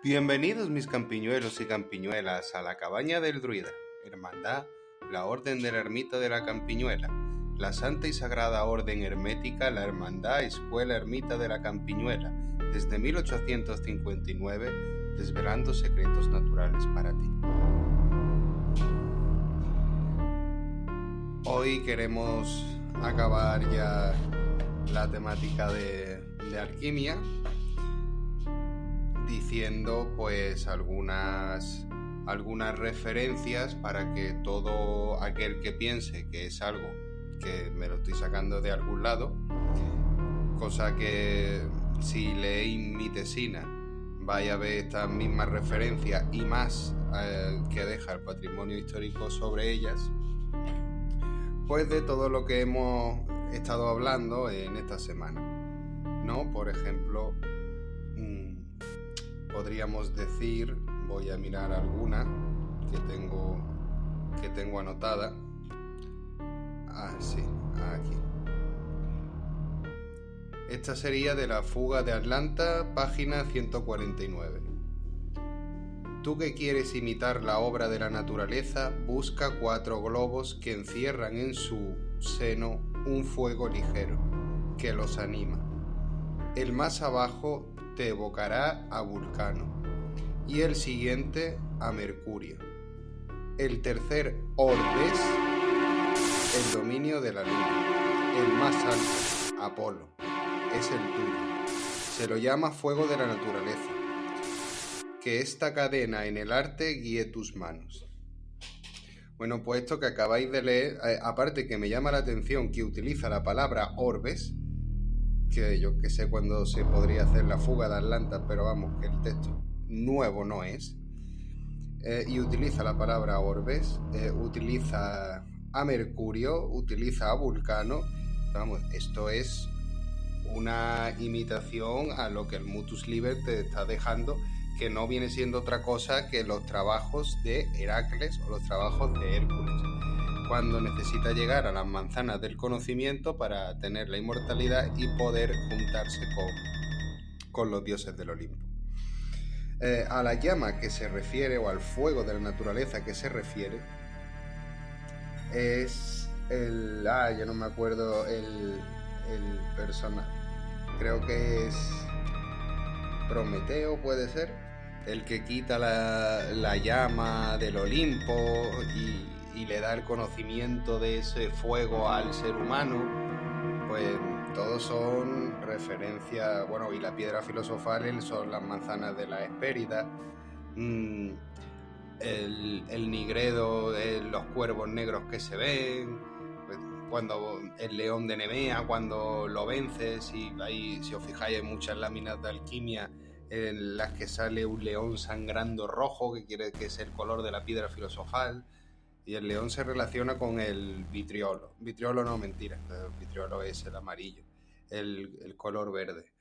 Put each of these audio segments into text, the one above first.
Bienvenidos mis campiñuelos y campiñuelas a la cabaña del druida, hermandad, la orden de la ermita de la campiñuela, la santa y sagrada orden hermética, la hermandad escuela ermita de la campiñuela, desde 1859, desvelando secretos naturales para ti. Hoy queremos acabar ya la temática de alquimia, diciendo pues algunas referencias para que todo aquel que piense que es algo que me lo estoy sacando de algún lado, cosa que si leéis mi tesina vaya a ver estas mismas referencias y más que deja el patrimonio histórico sobre ellas, pues de todo lo que hemos estado hablando en esta semana, ¿no? Por ejemplo, podríamos decir, voy a mirar alguna que tengo anotada. Sí, aquí. Esta sería de la fuga de Atlanta, página 149. Tú que quieres imitar la obra de la naturaleza, busca 4 globos que encierran en su seno un fuego ligero que los anima. El más abajo te evocará a Vulcano y el siguiente a Mercurio. El tercer Orbes, el dominio de la luna. El más alto, Apolo, es el tuyo. Se lo llama fuego de la naturaleza. Que esta cadena en el arte guíe tus manos. Bueno, pues esto que acabáis de leer, aparte que me llama la atención que utiliza la palabra Orbes, que yo que sé cuándo se podría hacer la fuga de Atlanta, pero vamos, que el texto nuevo no es, y utiliza la palabra Orbes, utiliza a Mercurio, utiliza a Vulcano. Vamos, esto es una imitación a lo que el Mutus Liber te está dejando, que no viene siendo otra cosa que los trabajos de Heracles o los trabajos de Hércules, cuando necesita llegar a las manzanas del conocimiento para tener la inmortalidad y poder juntarse con los dioses del Olimpo. A la llama que se refiere, o al fuego de la naturaleza que se refiere, es yo no me acuerdo el personaje, creo que es Prometeo, puede ser, el que quita la llama del Olimpo y le da el conocimiento de ese fuego al ser humano. Pues todos son referencias, bueno, y la piedra filosofal son las manzanas de la Hespérida, el nigredo, los cuervos negros que se ven, pues, cuando el león de Nemea, cuando lo vences, y ahí, si os fijáis, hay muchas láminas de alquimia en las que sale un león sangrando rojo, que quiere que es el color de la piedra filosofal. Y el león se relaciona con el vitriolo. Vitriolo no, mentira. El vitriolo es el amarillo. El color verde.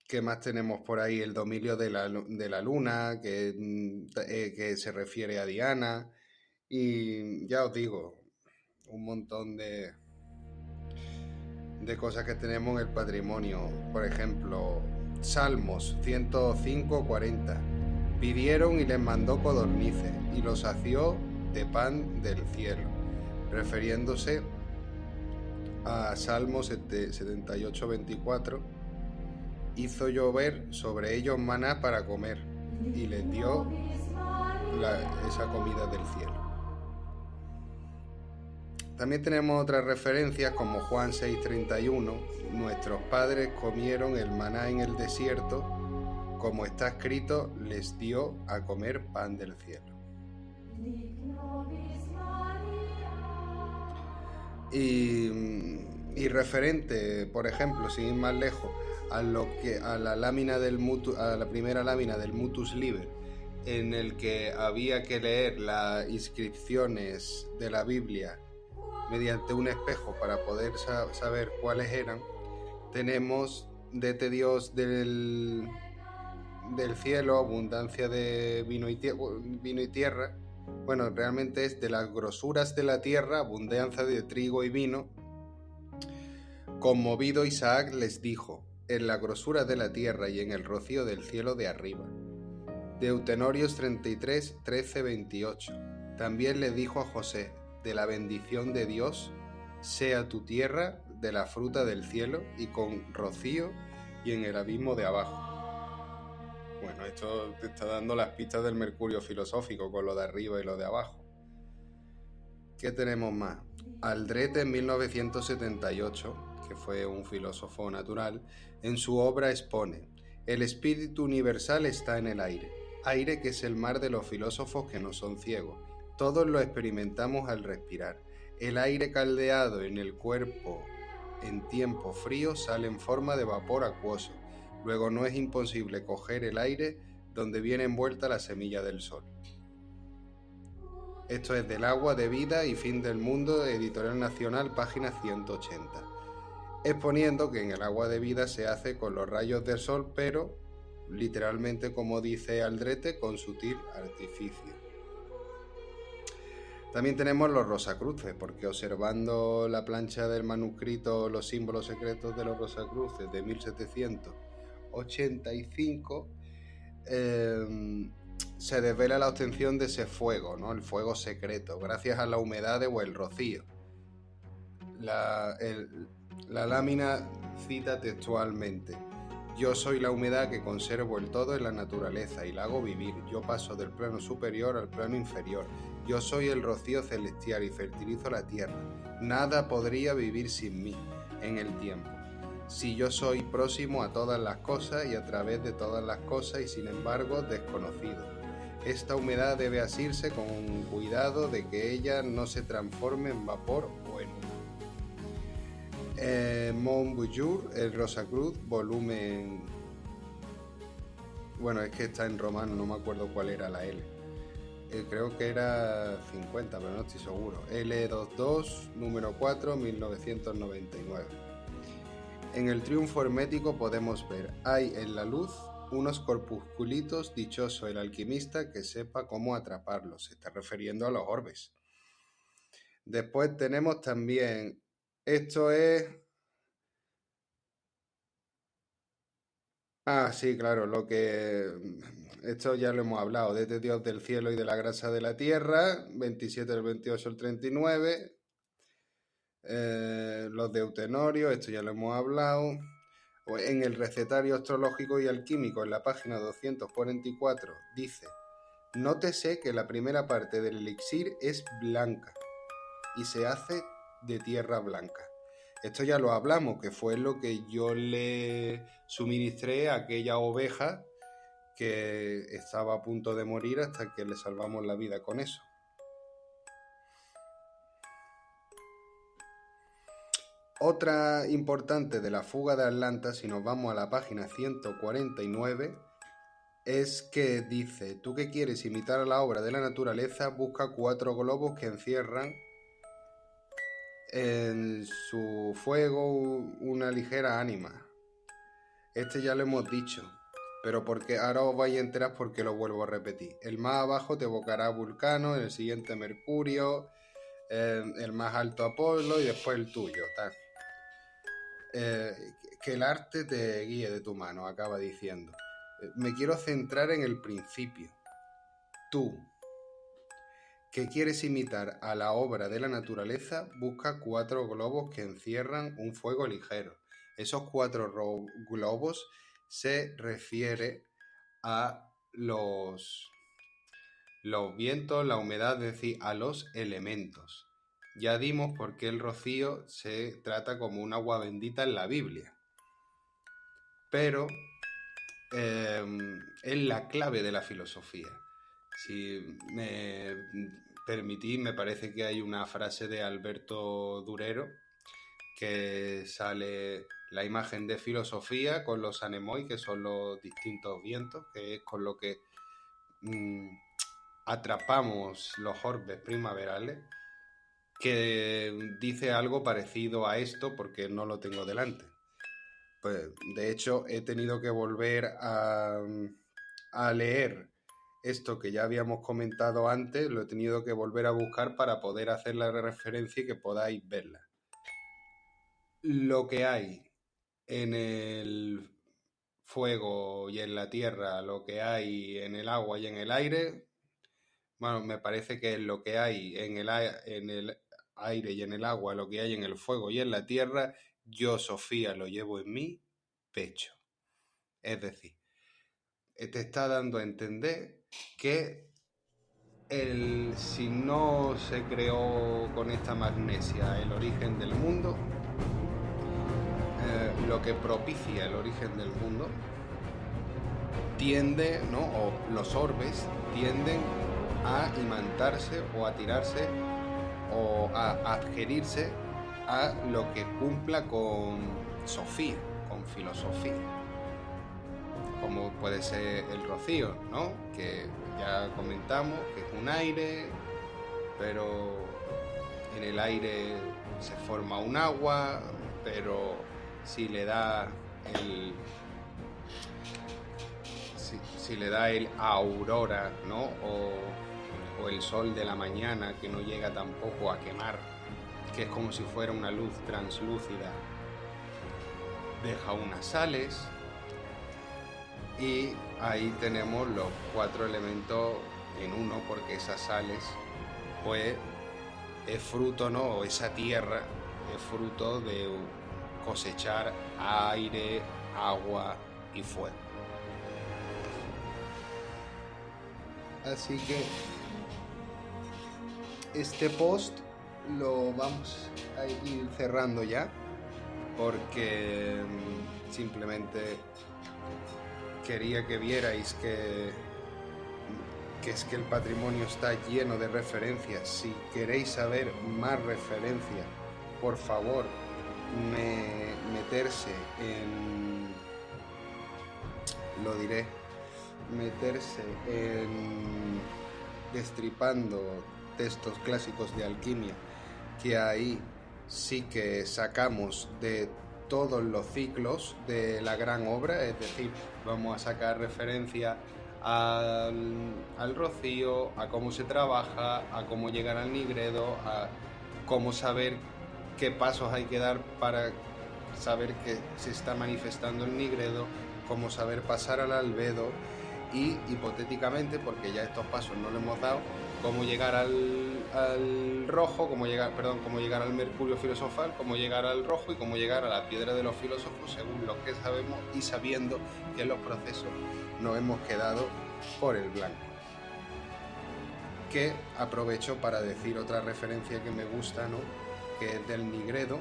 ¿Qué más tenemos por ahí? El dominio de la luna, que se refiere a Diana. Y ya os digo, un montón de cosas que tenemos en el patrimonio. Por ejemplo, Salmos 105:40. Pidieron y les mandó codornices y los sació de pan del cielo, refiriéndose a Salmos 78:24. Hizo llover sobre ellos maná para comer y les dio esa comida del cielo. También tenemos otras referencias como Juan 6:31. Nuestros padres comieron el maná en el desierto, como está escrito, les dio a comer pan del cielo. Y referente, por ejemplo, sin ir más lejos, a la primera lámina del Mutus Liber, en el que había que leer las inscripciones de la Biblia mediante un espejo para poder saber cuáles eran, tenemos de Dios del cielo, abundancia de vino y tierra. Bueno, realmente es de las grosuras de la tierra, abundancia de trigo y vino. Conmovido Isaac les dijo, en la grosura de la tierra y en el rocío del cielo de arriba. Deuteronomios 33, 13, 28. También le dijo a José, de la bendición de Dios sea tu tierra de la fruta del cielo y con rocío y en el abismo de abajo. Bueno, esto te está dando las pistas del Mercurio filosófico con lo de arriba y lo de abajo. ¿Qué tenemos más? Aldrete en 1978, que fue un filósofo natural, en su obra expone: el espíritu universal está en el aire que es el mar de los filósofos que no son ciegos. Todos lo experimentamos al respirar. El aire caldeado en el cuerpo en tiempo frío sale en forma de vapor acuoso. Luego no es imposible coger el aire donde viene envuelta la semilla del sol. Esto es del agua de vida y fin del mundo, Editorial Nacional, página 180. Exponiendo que en el agua de vida se hace con los rayos del sol, pero literalmente, como dice Aldrete, con sutil artificio. También tenemos los Rosacruces, porque observando la plancha del manuscrito Los símbolos secretos de los Rosacruces de 1785, se desvela la obtención de ese fuego, ¿no? El fuego secreto, gracias a la humedad o el rocío. La lámina cita textualmente: yo soy la humedad que conservo el todo en la naturaleza y la hago vivir. Yo paso del plano superior al plano inferior. Yo soy el rocío celestial y fertilizo la tierra. Nada podría vivir sin mí en el tiempo. Si yo soy próximo a todas las cosas y a través de todas las cosas y sin embargo desconocido. Esta humedad debe asirse con cuidado de que ella no se transforme en vapor o en humo. Montbujur, el Rosacruz, volumen... Bueno, es que está en romano, no me acuerdo cuál era la L. Creo que era 50, pero no estoy seguro. L22, número 4, 1999. En el triunfo hermético podemos ver: hay en la luz unos corpusculitos, dichoso el alquimista que sepa cómo atraparlos. Se está refiriendo a los orbes. Después tenemos también... Esto es... sí, claro, lo que... Esto ya lo hemos hablado, desde Dios del cielo y de la grasa de la tierra, 27 del 28 al 39. Los deutenorios, esto ya lo hemos hablado. En el recetario astrológico y alquímico, en la página 244, dice: nótese que la primera parte del elixir es blanca y se hace de tierra blanca. Esto ya lo hablamos, que fue lo que yo le suministré a aquella oveja que estaba a punto de morir, hasta que le salvamos la vida con eso. Otra importante de la fuga de Atlanta, si nos vamos a la página 149, es que dice: tú que quieres imitar a la obra de la naturaleza, busca 4 globos que encierran en su fuego una ligera ánima. Este ya lo hemos dicho, pero porque ahora os vais a enterar porque lo vuelvo a repetir. El más abajo te evocará a Vulcano, el siguiente Mercurio, el más alto Apolo y después el tuyo, tal. Que el arte te guíe de tu mano, acaba diciendo. Me quiero centrar en el principio. Tú, que quieres imitar a la obra de la naturaleza, busca 4 globos que encierran un fuego ligero. Esos 4 globos se refiere a los vientos, la humedad, es decir, a los elementos. Ya dimos por qué el rocío se trata como un agua bendita en la Biblia. Pero es la clave de la filosofía. Si me permitís, me parece que hay una frase de Alberto Durero que sale la imagen de filosofía con los anemoi, que son los distintos vientos, que es con lo que atrapamos los orbes primaverales, que dice algo parecido a esto, porque no lo tengo delante. Pues, de hecho, he tenido que volver a leer esto que ya habíamos comentado antes, lo he tenido que volver a buscar para poder hacer la referencia y que podáis verla. Lo que hay en el fuego y en la tierra lo que hay en el agua y en el aire, bueno, me parece que lo que hay en el aire y en el agua, lo que hay en el fuego y en la tierra, yo, Sofía, lo llevo en mi pecho. Es decir, te está dando a entender que si no se creó con esta magnesia el origen del mundo, lo que propicia el origen del mundo tiende, ¿no? O los orbes tienden a imantarse o a tirarse o a adherirse a lo que cumpla con Sofía, con filosofía, como puede ser el rocío, ¿no? Que ya comentamos que es un aire, pero en el aire se forma un agua, pero si le da el aurora, ¿no? O el sol de la mañana, que no llega tampoco a quemar, que es como si fuera una luz translúcida, deja unas sales, y ahí tenemos los 4 elementos en uno, porque esas sales pues es fruto, ¿no? O esa tierra es fruto de cosechar aire, agua y fuego. Así que este post lo vamos a ir cerrando ya, porque simplemente quería que vierais que es que el patrimonio está lleno de referencias. Si queréis saber más referencias, por favor, meterse en destripando textos clásicos de alquimia, que ahí sí que sacamos de todos los ciclos de la gran obra, es decir, vamos a sacar referencia al rocío, a cómo se trabaja, a cómo llegar al nigredo, a cómo saber qué pasos hay que dar para saber que se está manifestando el nigredo, cómo saber pasar al albedo y, hipotéticamente, porque ya estos pasos no lo hemos dado, cómo llegar al rojo, cómo llegar al mercurio filosofal, cómo llegar al rojo y cómo llegar a la piedra de los filósofos, según lo que sabemos y sabiendo que en los procesos nos hemos quedado por el blanco. Que aprovecho para decir otra referencia que me gusta, ¿no? Que es del nigredo,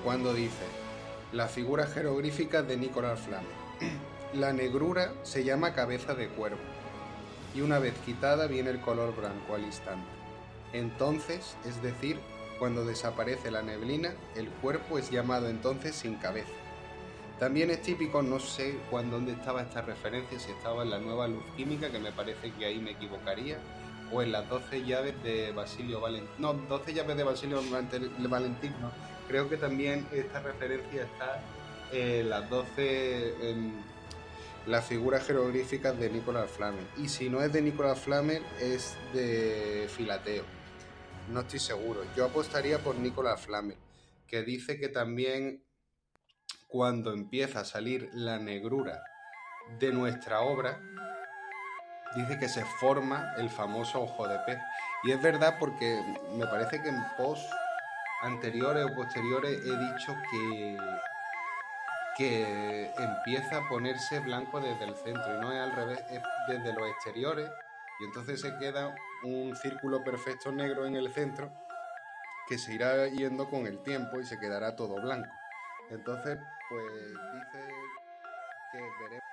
cuando dice: las figuras jeroglíficas de Nicolas Flamel. La negrura se llama cabeza de cuervo, y una vez quitada viene el color blanco al instante. Entonces, es decir, cuando desaparece la neblina, el cuerpo es llamado entonces sin cabeza. También es típico, no sé dónde estaba esta referencia, si estaba en la Nueva Luz Química, que me parece que ahí me equivocaría, o en las 12 llaves de Basilio Valentín. No, 12 llaves de Basilio Valentín, no. Creo que también esta referencia está en las 12... las figuras jeroglíficas de Nicolas Flamel. Y si no es de Nicolas Flamel, es de Filateo. No estoy seguro. Yo apostaría por Nicolas Flamel, que dice que también cuando empieza a salir la negrura de nuestra obra, dice que se forma el famoso ojo de pez. Y es verdad, porque me parece que en post anteriores o posteriores he dicho que empieza a ponerse blanco desde el centro, y no es al revés, es desde los exteriores, y entonces se queda un círculo perfecto negro en el centro que se irá yendo con el tiempo y se quedará todo blanco. Entonces, pues dice que veremos